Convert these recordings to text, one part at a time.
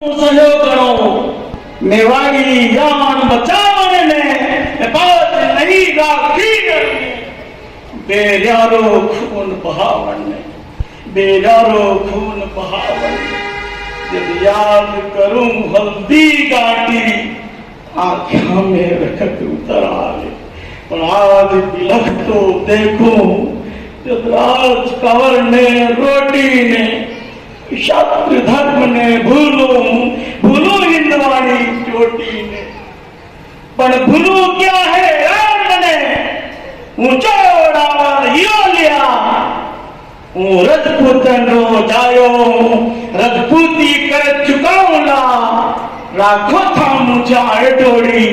सहयोग करो मेवाड़ी जान बचावने ने बात नहीं राखी बेजारो खून बहावने बेजारो खून बहावने जब याद करूं हल्दी गाटी आँखों में रखत उतर आवे पर आज बिलख तो देखूं जब राज कंवर ने रोटी ने शास्त्र धर्म ने भूलू हिंदवाणी चोटी ने पण भूलू क्या है राम ने ऊंचो यो लिया रजपूतन रो जायो रजपूती कर चुकाऊला राखो था मुझा एटोड़ी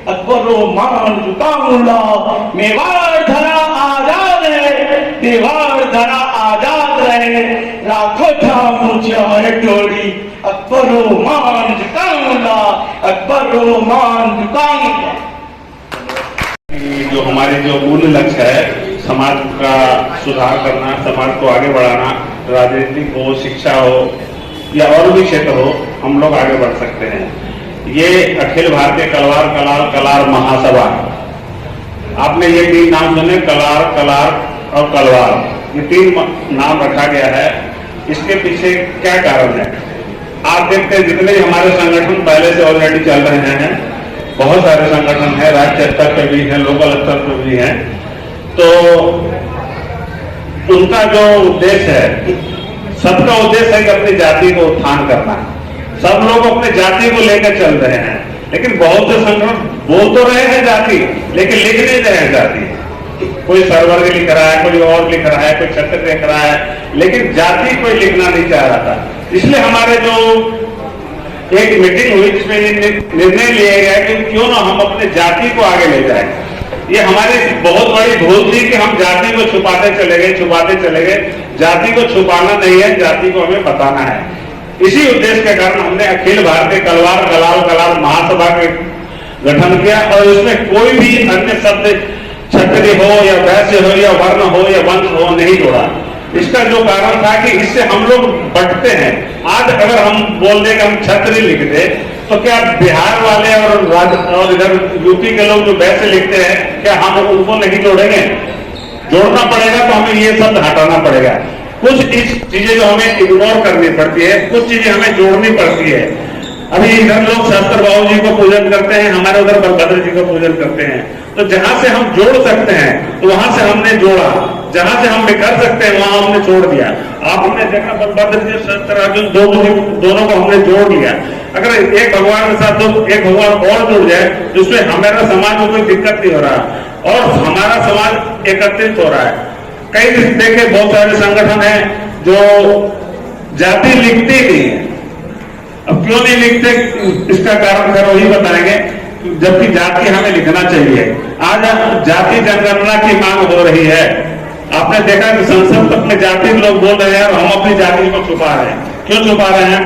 अकबरो मान चुकाऊला मेवाड़ धरा आजाद है देवाड़ धरा आजाद रहे राखो था मुझे टोड़ी अकबरो मान झुकाऊंगा अकबरो मान झुकाऊंगा। जो हमारे जो मूल लक्ष्य है समाज का सुधार करना, समाज को आगे बढ़ाना, राजनीतिक हो, शिक्षा हो या और भी क्षेत्र हो, हम लोग आगे बढ़ सकते हैं। ये अखिल भारतीय कलवार कलार महासभा, आपने ये 3 नाम सुने, कलार और कलवार, ये 3 नाम रखा गया है। इसके पीछे क्या कारण है? आप देखते हैं जितने हमारे संगठन पहले से ऑलरेडी चल रहे हैं, बहुत सारे संगठन हैं, राज्य स्तर पर भी हैं, लोकल स्तर पर भी हैं, तो उनका जो उद्देश्य है, सबका उद्देश्य है कि अपनी जाति को उत्थान करना। सब लोग अपने जाति को लेकर चल रहे हैं, लेकिन बहुत से संगठन बोल तो रहे हैं जाति, लेकिन लिख नहीं रहे हैं जाति। कोई सर्वर्ग लिख रहा है, कोई और लिख रहा है, कोई क्षत्रिय लिख रहा है, लेकिन जाति कोई लिखना नहीं चाह रहा था। इसलिए हमारे जो एक मीटिंग हुई जिसमें निर्णय लिया गया कि क्यों ना हम अपने जाति को आगे ले जाएं। ये हमारी बहुत बड़ी भूल थी कि हम जाति को छुपाते चले गए। जाति को छुपाना नहीं है, जाति को हमें बताना है। इसी उद्देश्य के कारण हमने अखिल भारतीय कलार महासभा का गठन किया और इसमें कोई भी अन्य शब्द क्षत्रिय हो या वैश्य हो या वर्ण हो या वंश हो नहीं जोड़ा। इसका जो कारण था कि इससे हम लोग बंटते हैं। आज अगर हम बोल दें कि हम क्षत्रिय लिख दे तो क्या बिहार वाले और इधर यूपी के लोग जो वैश्य लिखते हैं, क्या हम उनको नहीं जोड़ेंगे? जोड़ना पड़ेगा, तो हमें ये शब्द हटाना पड़ेगा। कुछ चीजें जो हमें इग्नोर करनी पड़ती है, कुछ चीजें हमें जोड़नी पड़ती है। अभी इधर लोग शास्त्र बाबू जी को पूजन करते हैं, हमारे उधर बलभद्र जी को पूजन करते हैं, तो जहां से हम जोड़ सकते हैं तो वहां से हमने जोड़ा, जहां से हम बिखर सकते हैं वहां हमने छोड़ दिया। आपने देखा बलभद्र जी शास्त्र अर्जुन दोनों को हमने जोड़ लिया। अगर एक भगवान के साथ एक भगवान और जुड़ जाए तो उसमें हमारा समाज में कोई दिक्कत नहीं हो रहा और हमारा समाज एकत्रित हो रहा है। कई देखे बहुत सारे संगठन हैं जो जाति लिखते ही नहीं है। अब क्यों नहीं लिखते, इसका कारण फिर वही बताएंगे, जबकि जाति हमें लिखना चाहिए। आज जाति जनगणना की मांग हो रही है। आपने देखा कि संसद तक में जाति लोग बोल रहे हैं और हम अपनी जाति को छुपा रहे हैं। क्यों छुपा रहे हैं?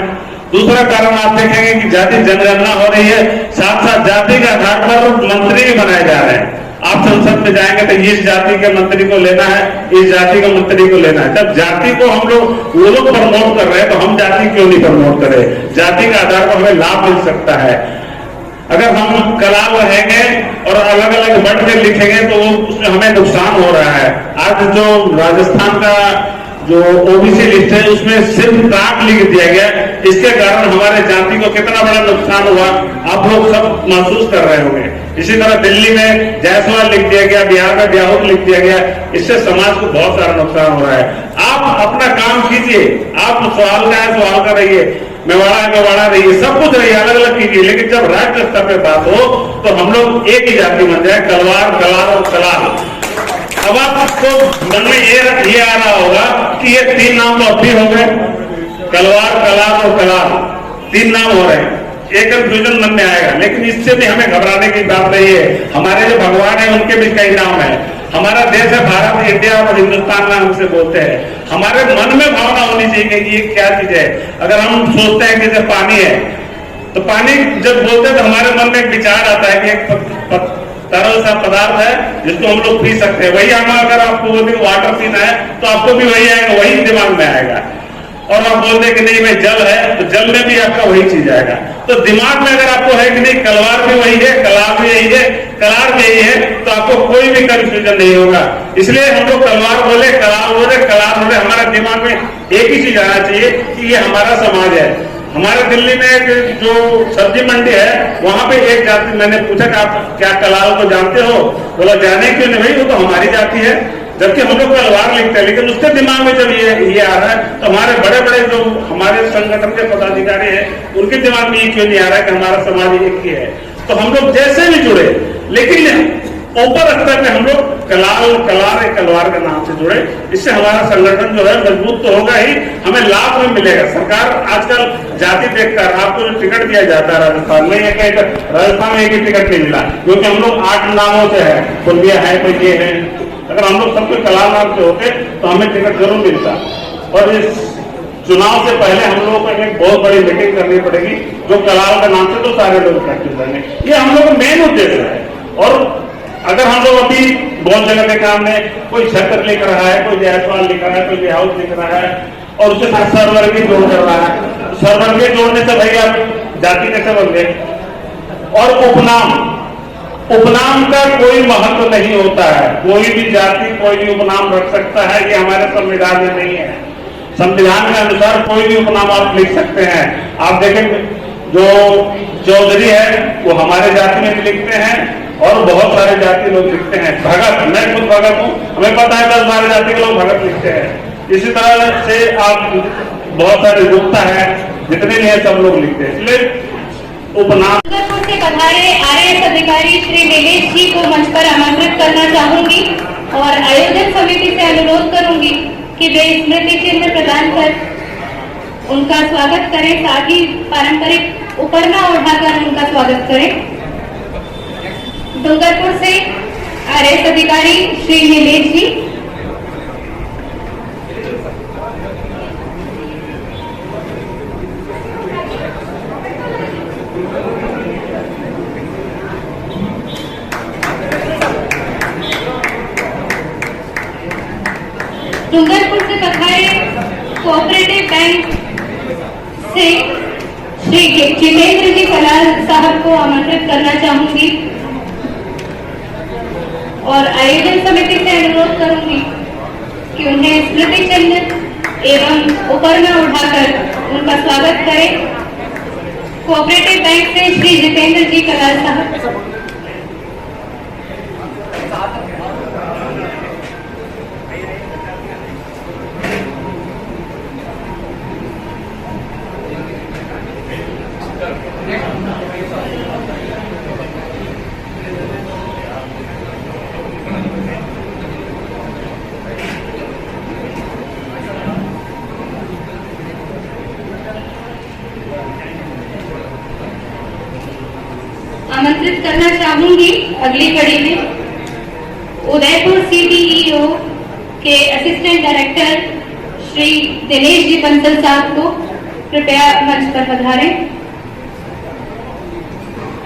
दूसरा कारण आप देखेंगे कि जाति जनगणना हो रही है, साथ साथ जाति के आधार पर मंत्री भी बनाए जा रहे हैं। आप संसद में जाएंगे तो इस जाति के मंत्री को लेना है, इस जाति के मंत्री को लेना है। जब जाति को हम लोग वो लोग प्रमोट कर रहे हैं तो हम जाति क्यों नहीं प्रमोट करें? जाति के आधार पर हमें लाभ मिल सकता है। अगर हम कलाम रहेंगे और अलग अलग बढ़ के लिखेंगे तो उसमें हमें नुकसान हो रहा है। आज जो राजस्थान का जो ओबीसी लिस्ट है उसमें सिर्फ काट लिख दिया गया, इसके कारण हमारे जाति को कितना बड़ा नुकसान हुआ आप लोग सब महसूस कर रहे होंगे। इसी तरह दिल्ली में जायसवाल लिख दिया गया, बिहार में ब्याहुत लिख दिया गया, इससे समाज को बहुत सारा नुकसान हो रहा है। आप अपना काम कीजिए, आप सवाल का है सवाल का रहिए, मेवाड़ा रहिए, सब कुछ रहिए, अलग अलग कीजिए, लेकिन जब राज्य स्तर पे बात हो तो हम लोग एक ही जाति बन जाए, कलार और कलार। अब आपको मन में ये आ रहा होगा कि ये 3 नाम तो अब भी हो गए, कलवार कलार और कलार 3 नाम हो रहे हैं, एक कंफ्यूजन मन में आएगा। लेकिन इससे भी हमें घबराने की बात नहीं है। हमारे जो भगवान है उनके भी कई नाम है। हमारा देश है भारत, इंडिया और हिंदुस्तान में हमसे बोलते हैं। हमारे मन में भावना होनी चाहिए कि ये क्या चीज है। अगर हम सोचते हैं कि जब पानी है तो पानी जब बोलते हैं तो हमारे मन में एक विचार आता है कि एक तरल सा पदार्थ है जिसको हम लोग पी सकते हैं। वही हम अगर आपको बोलते वाटर पीना है तो आपको भी वही आएगा, वही दिमाग में आएगा। और आप बोलते कि नहीं भाई जल है, तो जल में भी आपका वही चीज आएगा। तो दिमाग में अगर आपको है कि नहीं कलवार भी वही है, कलार भी यही है, कलार भी यही है, तो आपको कोई भी कंफ्यूजन नहीं होगा। इसलिए हम लोग कलवार बोले, कलार बोले, कलार बोले, हमारा दिमाग में एक ही चीज आना चाहिए कि ये हमारा समाज है। हमारे दिल्ली में एक जो सब्जी मंडी है, वहां पे एक जाति, मैंने पूछा कि आप क्या कलार को जानते हो? बोला जाने क्यों नहीं भाई, वो तो हमारी जाति है। जबकि हम लोग कलवार लिखते हैं, लेकिन उसके दिमाग में जब ये आ रहा है, तो हमारे बड़े बड़े जो हमारे संगठन के पदाधिकारी हैं, उनके दिमाग में ये क्यों नहीं आ रहा है कि हमारा समाज एक ही है। तो हम लोग जैसे भी जुड़े, लेकिन ऊपर स्तर में हम लोग कलवार के नाम से जुड़े। इससे हमारा संगठन जो है मजबूत तो होगा ही, हमें लाभ में मिलेगा। सरकार आजकल जाति देखकर आपको जो टिकट दिया जाता है राजस्थान में, राजस्थान में एक ही टिकट नहीं मिला, क्योंकि हम लोग 8 नामों से है, फुलिया है, कोई ये है। अगर हम लोग सबके कलार नाम से होते तो हमें टिकट जरूर मिलता। और इस चुनाव से पहले हम लोगों को एक बहुत बड़ी मीटिंग करनी पड़ेगी, जो कलार के नाम से तो सारे लोग इकट्ठे करेंगे। ये हम लोग का मेन उद्देश्य है। और अगर हम लोग अभी बहुत जगह के काम में कोई छत्र लिख रहा है, कोई जायसवाल लिख रहा है, कोई हाउस लिख रहा है, और उसके साथ सर्वर भी जोड़ कर रहा है, सर्वर के जोड़ने से भैया जाति कैसे बन गए। और उपनाम का कोई महत्व नहीं होता है। कोई भी जाति कोई भी उपनाम रख सकता है, ये हमारे संविधान में नहीं है। संविधान के अनुसार कोई भी उपनाम आप लिख सकते हैं। आप देखें जो चौधरी है वो हमारे जाति में भी लिखते हैं, और बहुत सारे जाति लोग लिखते हैं। भगत, मैं खुद भगत हूं, हमें पता है 10-12 जाति के लोग भगत लिखते हैं। इसी तरह से आप बहुत सारे गुप्ता है, जितने भी है सब लोग लिखते हैं। इसलिए उपनाम से पधारे आरएएस अधिकारी श्री नीलेश जी को मंच पर आमंत्रित करना चाहूंगी और आयोजन समिति से अनुरोध करूंगी कि वे स्मृति चिन्ह प्रदान कर उनका स्वागत करें, साथ ही पारंपरिक उपरना उठाकर उनका स्वागत करें। डूंगरपुर से आरएएस अधिकारी श्री नीलेश जी। डूंगरपुर से पधारे कोऑपरेटिव बैंक से श्री जितेंद्र जी कलाल साहब को आमंत्रित करना चाहूंगी और आयोजन समिति से अनुरोध करूंगी कि उन्हें स्मृति चिन्ह एवं उपरना उठाकर उनका स्वागत करें। कोऑपरेटिव बैंक से श्री जितेंद्र जी कलाल साहब। आमंत्रित करना चाहूंगी अगली कड़ी में उदयपुर सीडीईओ के असिस्टेंट डायरेक्टर श्री दिनेश जी बंसल साहब को कृपया मंच पर पधारें।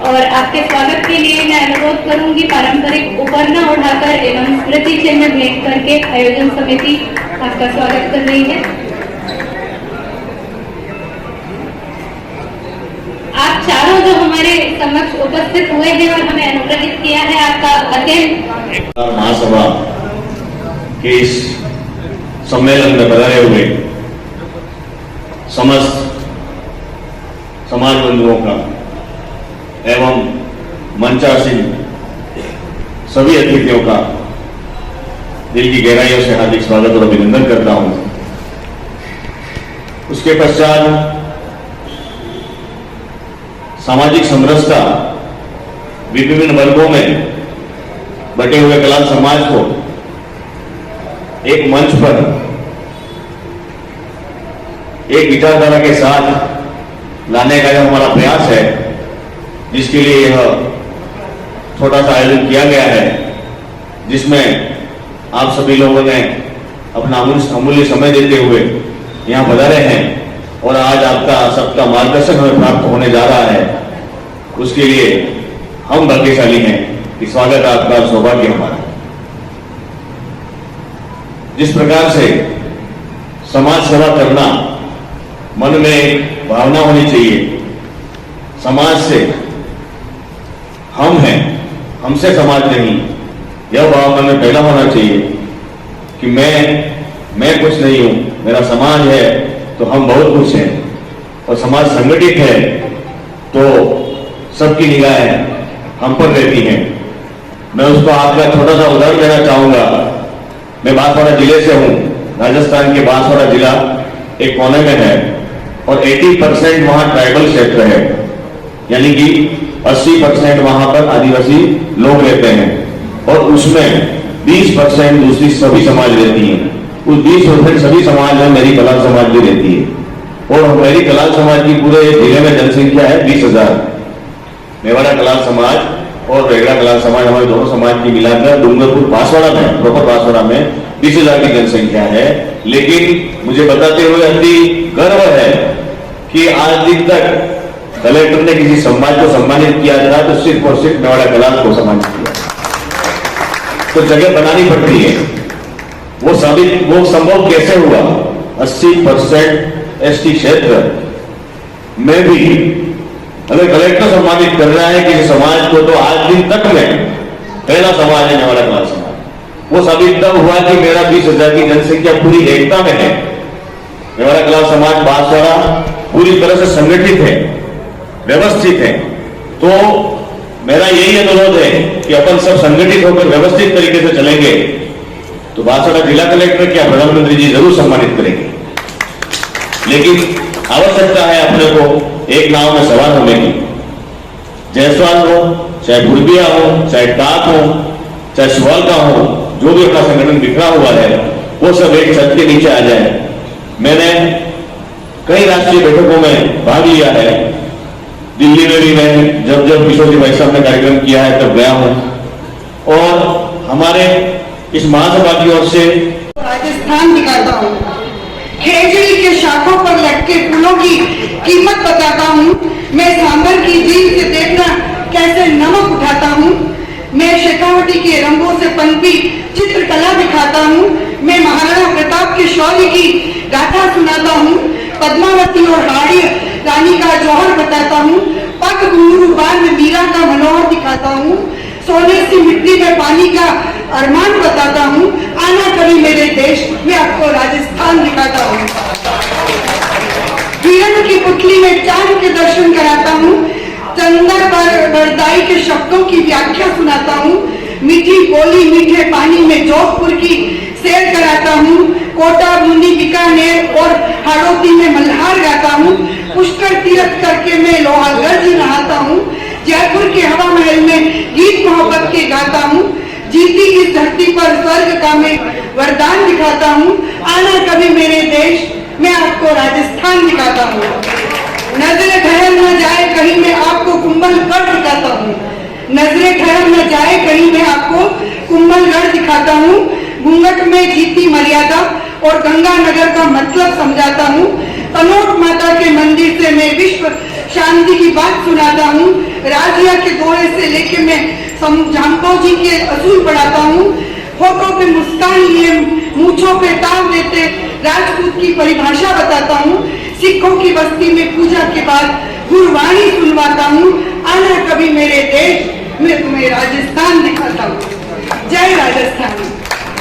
और आपके स्वागत के लिए मैं अनुरोध करूंगी पारंपरिक उपरना उठाकर एवं स्मृति चिन्ह भेंट करके आयोजन समिति आपका स्वागत कर रही है। आप चारों जो हमारे समक्ष उपस्थित हुए हैं और हमें अनुग्रहित किया है, आपका अत्यंत महासभा के इस सम्मेलन में पधारे हुए समस्त समाज बंधुओं का एवं मंचासीन सभी अतिथियों का दिल की गहराइयों से हार्दिक स्वागत और अभिनंदन करता हूं। उसके पश्चात सामाजिक समरसता विभिन्न वर्गों में बटे हुए कलाल समाज को एक मंच पर एक विचारधारा के साथ लाने का जो हमारा प्रयास है, जिसके लिए यह छोटा सा आयोजन किया गया है, जिसमें आप सभी लोगों ने अपना अमूल्य समय देते हुए यहां पधारे हैं और आज आपका सबका मार्गदर्शन हमें प्राप्त होने जा रहा है, उसके लिए हम भाग्यशाली हैं कि स्वागत आपका, सौभाग्य हमारा। जिस प्रकार से समाज सेवा करना मन में एक भावना होनी चाहिए समाज से, हम हैं, हमसे समाज नहीं। यह भाव मन में पहला होना चाहिए कि मैं कुछ नहीं हूं, मेरा समाज है तो हम बहुत कुछ हैं। और समाज संगठित है तो सबकी निगाहें हम पर रहती हैं। मैं उसको आपका छोटा सा उदाहरण देना चाहूंगा। मैं बांसवाड़ा जिले से हूं। राजस्थान के बांसवाड़ा जिला एक कोने में है और 80% वहां ट्राइबल क्षेत्र है, यानी कि 80% वहां पर आदिवासी लोग रहते हैं और उसमें 20% दूसरी सभी समाज रहती है। उस 20% सभी समाज में मेरी कलाल समाज भी रहती है और मेरी कलाल समाज की पूरे जिले में जनसंख्या है 20,000। मेवाड़ा कलाल समाज और रेगड़ा कलाल समाज, हमारे दोनों समाज की मिलाकर डूंगरपुर बांसवाड़ा में, प्रॉपर बांसवाड़ा में 20,000 की जनसंख्या है। लेकिन मुझे बताते हुए अति गर्व है कि आज दिन तक कलेक्टर ने किसी समाज को सम्मानित किया था तो सिर्फ और सिर्फ मेवाड़ा कलाल को सम्मानित किया। तो जगह बनानी पड़ती है। वो संभव कैसे हुआ? 80% एसटी क्षेत्र में भी अगर कलेक्टर सम्मानित कर रहा है किसी समाज को, तो आज दिन तक में पहला समाज है मेवाड़ा कलाल समाज। वो साबित तब हुआ कि मेरा 20,000 की जनसंख्या पूरी एकता में है। मेवाड़ा कलाल समाज बांसवाड़ा पूरी तरह से संगठित है, व्यवस्थित है। तो मेरा यही अनुरोध है कि अपन सब संगठित होकर व्यवस्थित तरीके से चलेंगे तो बांसवाड़ा जिला कलेक्टर क्या प्रधानमंत्री जी जरूर सम्मानित करेंगे। लेकिन आवश्यकता है अपने को एक नाव में सवार होने की। जायसवाल हो, चाहे भुरबिया हो, चाहे टाक हो, चाहे सुवालका हो, जो भी अपना संगठन बिखरा हुआ है वो सब एक छत के नीचे आ जाए। मैंने कई राष्ट्रीय बैठकों में भाग लिया है। दिल्ली में भी मैं जब किशोर जी भाई साहब ने कार्यक्रम किया है तब गया हूं। और हमारे इस महासभा की ओर से राजस्थान दिखाता हूँ। खेजड़ी के शाखों पर लटके फूलों की कीमत बताता हूँ। मैं सांबर की झील से देखना कैसे नमक उठाता हूँ। मैं शेखावटी के रंगों से पनपी चित्रकला दिखाता हूँ। मैं महाराणा प्रताप के शौर्य की गाथा सुनाता हूँ। पद्मावती और हाड़ी रानी का जौहर बताता हूँ। पग घुंघरू बाल में मीरा का मनोहर दिखाता हूँ। सोने सी मिट्टी में पानी का अरमान बताता हूँ। आना कभी मेरे देश में आपको राजस्थान दिखाता हूँ। हिरण की पुतली में चांद के दर्शन कराता हूँ। चंदा पर बरदाई के शब्दों की व्याख्या सुनाता हूँ। मीठी बोली मीठे पानी में जोधपुर की सैर कराता हूँ। कोटा बूंदी बीकानेर और हाड़ौती में मल्हार गाता हूँ। पुष्कर तीर्थ करके मैं लोहागढ़ जी नहाता हूँ। जयपुर के हवा महल में गीत मोहब्बत के गाता हूँ। जीती इस धरती पर स्वर्ग का मैं वरदान दिखाता हूँ। आना कभी मेरे देश मैं आपको राजस्थान दिखाता हूँ। नजरे ठहर न जाए कहीं मैं आपको कुंभलगढ़ दिखाता हूँ। नजरे ठहर न जाए कहीं मैं आपको कुंभलगढ़ दिखाता हूँ। घूंघट में जीती मर्यादा और गंगा नगर का मतलब समझाता हूँ। तनोट माता के मंदिर से मैं विश्व शांति की बात सुनाता हूँ। राजिया के दौरे से लेके मैं झांपोजी के असूल पढ़ाता हूँ। होठों पे मुस्कान लिए मूंछों पे ताव देते राजपूत की परिभाषा बताता हूँ। सिखों की बस्ती में पूजा के बाद गुरबाणी सुनवाता हूँ। आना कभी मेरे देश में तुम्हें राजस्थान दिखाता हूँ। जय राजस्थान।